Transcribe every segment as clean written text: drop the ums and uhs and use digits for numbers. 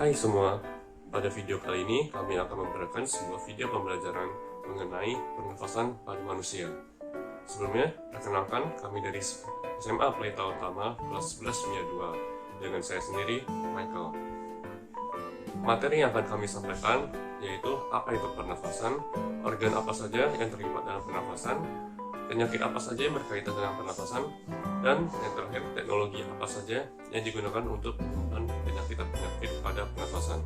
Hai semua, pada video kali ini kami akan memberikan sebuah video pembelajaran mengenai pernafasan pada manusia. Sebelumnya, perkenalkan kami dari SMA Pelita Utama kelas 11 Kimia 2 dengan saya sendiri, Michael. Materi yang akan kami sampaikan yaitu apa itu pernafasan, organ apa saja yang terlibat dalam pernafasan, penyakit apa saja yang berkaitan dengan pernafasan, dan yang terakhir teknologi apa saja yang digunakan untuk menyembuhkan penyakit pada pernafasan.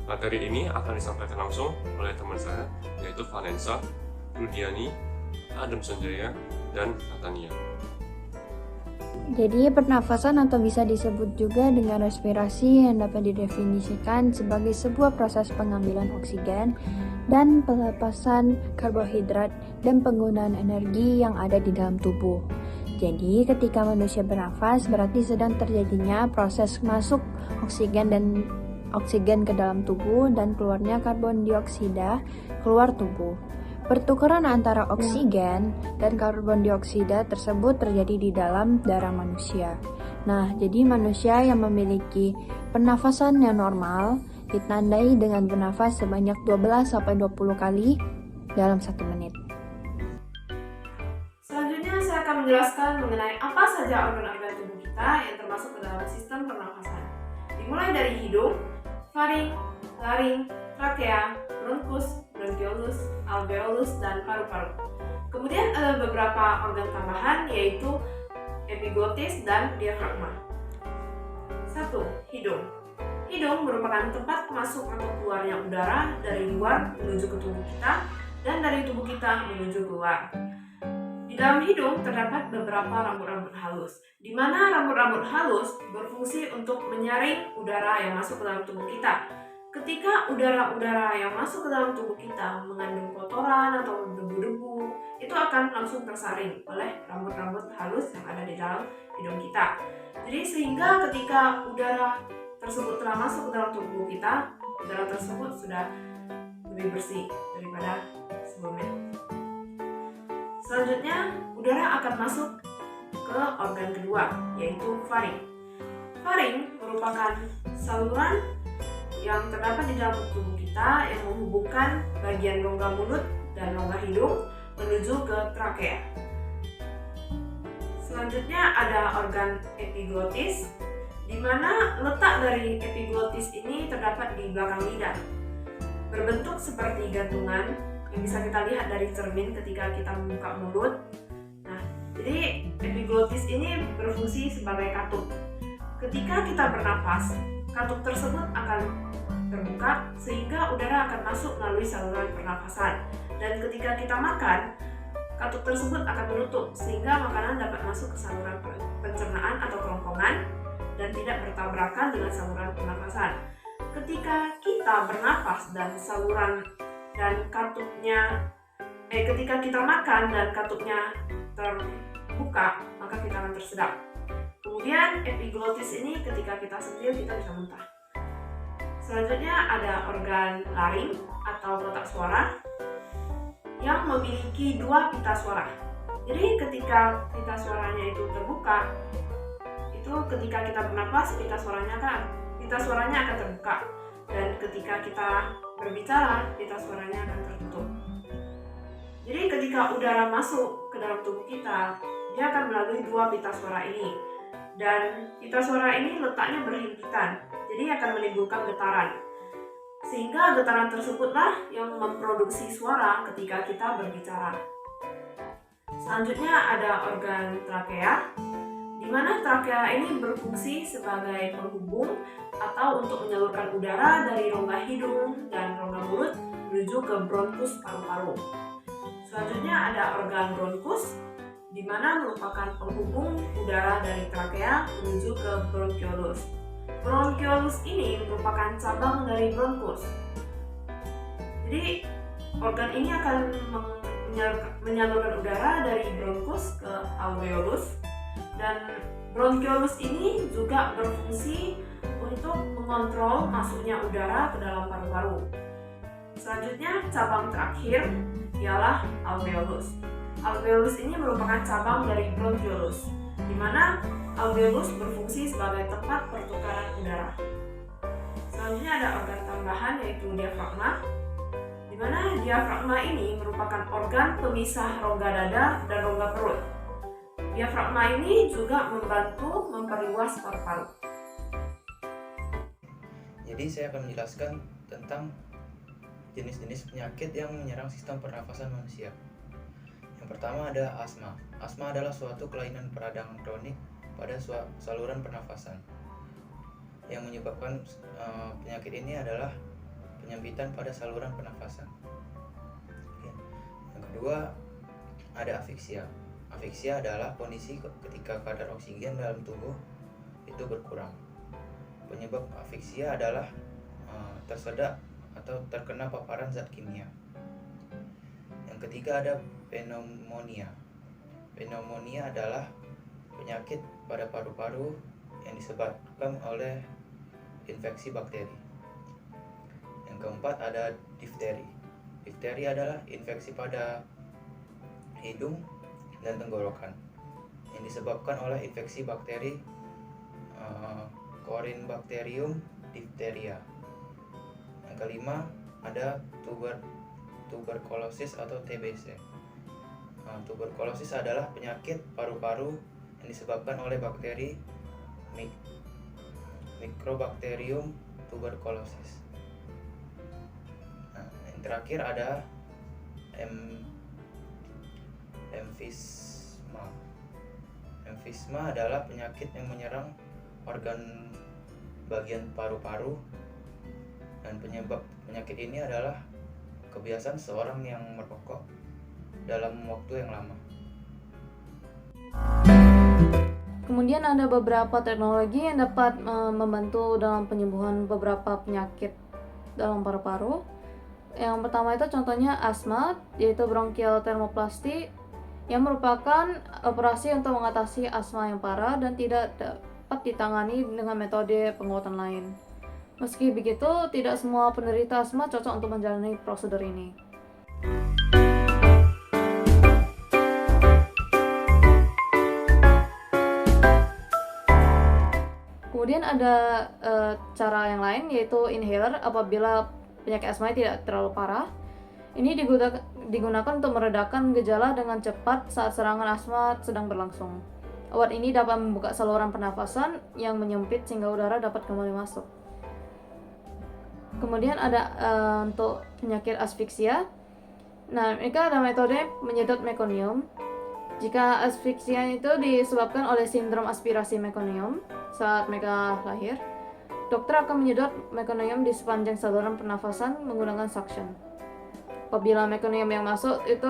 Materi ini akan disampaikan langsung oleh teman saya yaitu Vanessa, Rudiani, Adam Sanjaya, dan Natania. Jadi pernafasan atau bisa disebut juga dengan respirasi yang dapat didefinisikan sebagai sebuah proses pengambilan oksigen dan pelepasan karbohidrat dan penggunaan energi yang ada di dalam tubuh. Jadi ketika manusia bernafas berarti sedang terjadinya proses masuk oksigen ke dalam tubuh dan keluarnya karbon dioksida keluar tubuh. Pertukaran antara oksigen dan karbon dioksida tersebut terjadi di dalam darah manusia. Nah, jadi manusia yang memiliki pernafasan yang normal ditandai dengan bernafas sebanyak 12-20 kali dalam 1 menit. Selanjutnya saya akan menjelaskan mengenai apa saja organ-organ tubuh kita yang termasuk ke dalam sistem pernafasan. Dimulai dari hidung, faring, laring, trakea, bronkus, bronkiolus, alveolus, dan paru-paru. Kemudian ada beberapa organ tambahan yaitu epiglotis dan diafragma. 1. Hidung. Hidung merupakan tempat masuk atau keluarnya udara dari luar menuju ke tubuh kita dan dari tubuh kita menuju keluar. Di dalam hidung terdapat beberapa rambut-rambut halus, di mana rambut-rambut halus berfungsi untuk menyaring udara yang masuk ke dalam tubuh kita. Ketika udara-udara yang masuk ke dalam tubuh kita mengandung kotoran atau debu-debu, itu akan langsung tersaring oleh rambut-rambut halus yang ada di dalam hidung kita. Jadi sehingga ketika udara tersebut telah masuk ke dalam tubuh kita, udara tersebut sudah lebih bersih daripada sebelumnya. Selanjutnya, udara akan masuk ke organ kedua, yaitu faring. Faring merupakan saluran yang terdapat di dalam tubuh kita yang menghubungkan bagian rongga mulut dan rongga hidung menuju ke trakea. Selanjutnya ada organ epiglotis, di mana letak dari epiglotis ini terdapat di belakang lidah. Berbentuk seperti gantungan yang bisa kita lihat dari cermin ketika kita membuka mulut. Nah, jadi epiglotis ini berfungsi sebagai katup. Ketika kita bernafas, katup tersebut akan terbuka sehingga udara akan masuk melalui saluran pernafasan. Dan ketika kita makan, katup tersebut akan menutup sehingga makanan dapat masuk ke saluran pencernaan atau kerongkongan dan tidak bertabrakan dengan saluran pernafasan. Ketika kita bernafas dan ketika kita makan dan katupnya terbuka, maka kita akan tersedap. Kemudian epiglotis ini ketika kita sentil kita bisa muntah. Selanjutnya ada organ laring atau kotak suara yang memiliki 2 pita suara. Jadi ketika pita suaranya itu terbuka, itu ketika kita bernafas pita suaranya akan terbuka, dan ketika kita berbicara pita suaranya akan tertutup. Jadi ketika udara masuk ke dalam tubuh kita, dia akan melalui 2 pita suara ini, dan pita suara ini letaknya berhimpitan, jadi akan menimbulkan getaran, sehingga getaran tersebutlah yang memproduksi suara ketika kita berbicara. Selanjutnya ada organ trakea, di mana trakea ini berfungsi sebagai penghubung atau untuk menyalurkan udara dari rongga hidung dan rongga mulut menuju ke bronkus paru-paru. Selanjutnya ada organ bronkus, di mana merupakan penghubung udara dari trakea menuju ke bronkiolus. Bronkiolus ini merupakan cabang dari bronkus. Jadi organ ini akan menyalurkan udara dari bronkus ke alveolus, dan bronkiolus ini juga berfungsi untuk mengontrol masuknya udara ke dalam paru-paru. Selanjutnya cabang terakhir ialah alveolus. Alveolus ini merupakan cabang dari bronkiolus, di mana alveolus berfungsi sebagai tempat pertukaran udara. Selanjutnya ada organ tambahan yaitu diafragma, di mana diafragma ini merupakan organ pemisah rongga dada dan rongga perut. Diafragma ini juga membantu memperluas paru-paru. Jadi saya akan menjelaskan tentang jenis-jenis penyakit yang menyerang sistem pernafasan manusia. Yang pertama ada asma. Asma adalah suatu kelainan peradangan kronik pada saluran pernafasan. Yang menyebabkan penyakit ini adalah penyempitan pada saluran pernafasan. Yang kedua ada afiksia. Afiksia adalah kondisi ketika kadar oksigen dalam tubuh itu berkurang. Penyebab afiksia adalah tersedak atau terkena paparan zat kimia. Yang ketiga ada pneumonia. Pneumonia adalah penyakit pada paru-paru yang disebabkan oleh infeksi bakteri. Yang keempat ada difteri. Difteri adalah infeksi pada hidung dan tenggorokan yang disebabkan oleh infeksi bakteri Corynebacterium diphtheria. Yang kelima ada tuberkulosis atau TBC. Tuberkulosis adalah penyakit paru-paru yang disebabkan oleh bakteri Mycobacterium tuberculosis. Yang terakhir ada emfisema. Emfisema adalah penyakit yang menyerang organ bagian paru-paru, dan penyebab penyakit ini adalah kebiasaan seorang yang merokok dalam waktu yang lama. Kemudian ada beberapa teknologi yang dapat membantu dalam penyembuhan beberapa penyakit dalam paru-paru. Yang pertama itu contohnya asma, yaitu bronchial thermoplasty, yang merupakan operasi untuk mengatasi asma yang parah dan tidak dapat ditangani dengan metode pengobatan lain. Meski begitu, tidak semua penderita asma cocok untuk menjalani prosedur ini. Kemudian ada cara yang lain, yaitu inhaler apabila penyakit asma tidak terlalu parah. Ini digunakan untuk meredakan gejala dengan cepat saat serangan asma sedang berlangsung. Obat ini dapat membuka saluran pernafasan yang menyempit sehingga udara dapat kembali masuk. Kemudian ada untuk penyakit asfiksia. Nah, mereka ada metode menyedot mekonium. Jika asfiksia itu disebabkan oleh sindrom aspirasi mekonium saat mereka lahir, dokter akan menyedot mekonium di sepanjang saluran pernafasan menggunakan suction. Apabila mekonium yang masuk itu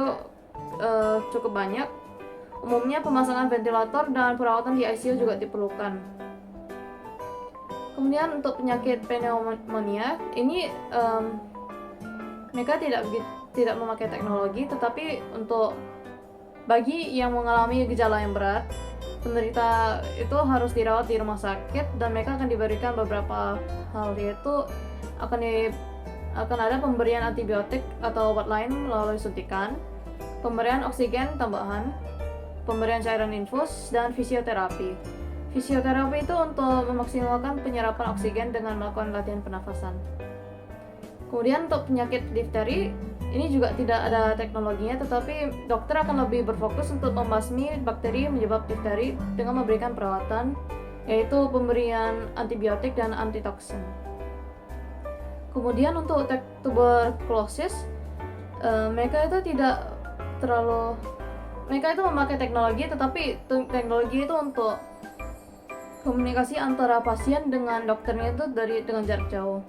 cukup banyak, umumnya pemasangan ventilator dan perawatan di ICU juga diperlukan. Kemudian untuk penyakit pneumonia ini mereka tidak memakai teknologi, tetapi untuk bagi yang mengalami gejala yang berat, penderita itu harus dirawat di rumah sakit dan mereka akan diberikan beberapa hal, yaitu akan ada pemberian antibiotik atau obat lain melalui suntikan, pemberian oksigen tambahan, pemberian cairan infus, dan fisioterapi. Fisioterapi itu untuk memaksimalkan penyerapan oksigen dengan melakukan latihan pernafasan. Kemudian untuk penyakit difteri, ini juga tidak ada teknologinya, tetapi dokter akan lebih berfokus untuk membasmi bakteri penyebab difteri dengan memberikan perawatan, yaitu pemberian antibiotik dan antitoksin. Kemudian untuk tuberkulosis, mereka itu memakai teknologi, tetapi teknologi itu untuk komunikasi antara pasien dengan dokternya itu dengan jarak jauh.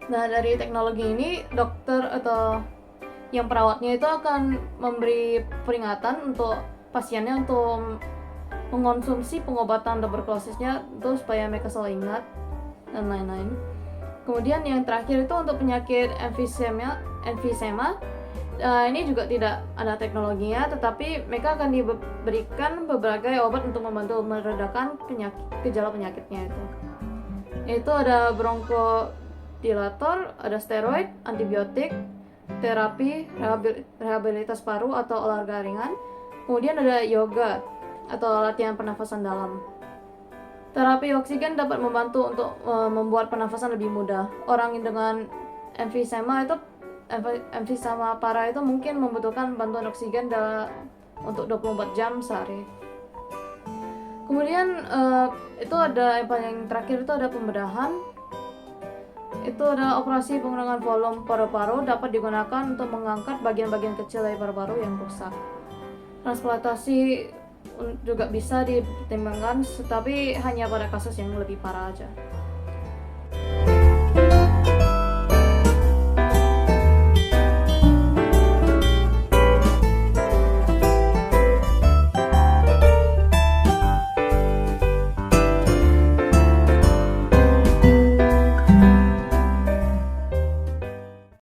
Nah, dari teknologi ini dokter atau yang perawatnya itu akan memberi peringatan untuk pasiennya untuk mengonsumsi pengobatan tuberkulosisnya itu supaya mereka selalu ingat dan lain-lain. Kemudian yang terakhir itu untuk penyakit emfisema, ini juga tidak ada teknologinya, tetapi mereka akan diberikan berbagai obat untuk membantu meredakan gejala penyakitnya itu. Yaitu ada bronchodilator, ada steroid, antibiotik, terapi rehabilitas paru atau olahraga ringan, kemudian ada yoga atau latihan pernafasan dalam. Terapi oksigen dapat membantu untuk membuat pernafasan lebih mudah. Orang dengan emfisema parah itu mungkin membutuhkan bantuan oksigen untuk 24 jam sehari. Kemudian itu ada yang paling terakhir, itu ada pembedahan. Itu adalah operasi pengurangan volume paru-paru, dapat digunakan untuk mengangkat bagian-bagian kecil dari paru-paru yang rusak. Transplantasi juga bisa dipertimbangkan, tapi hanya pada kasus yang lebih parah aja.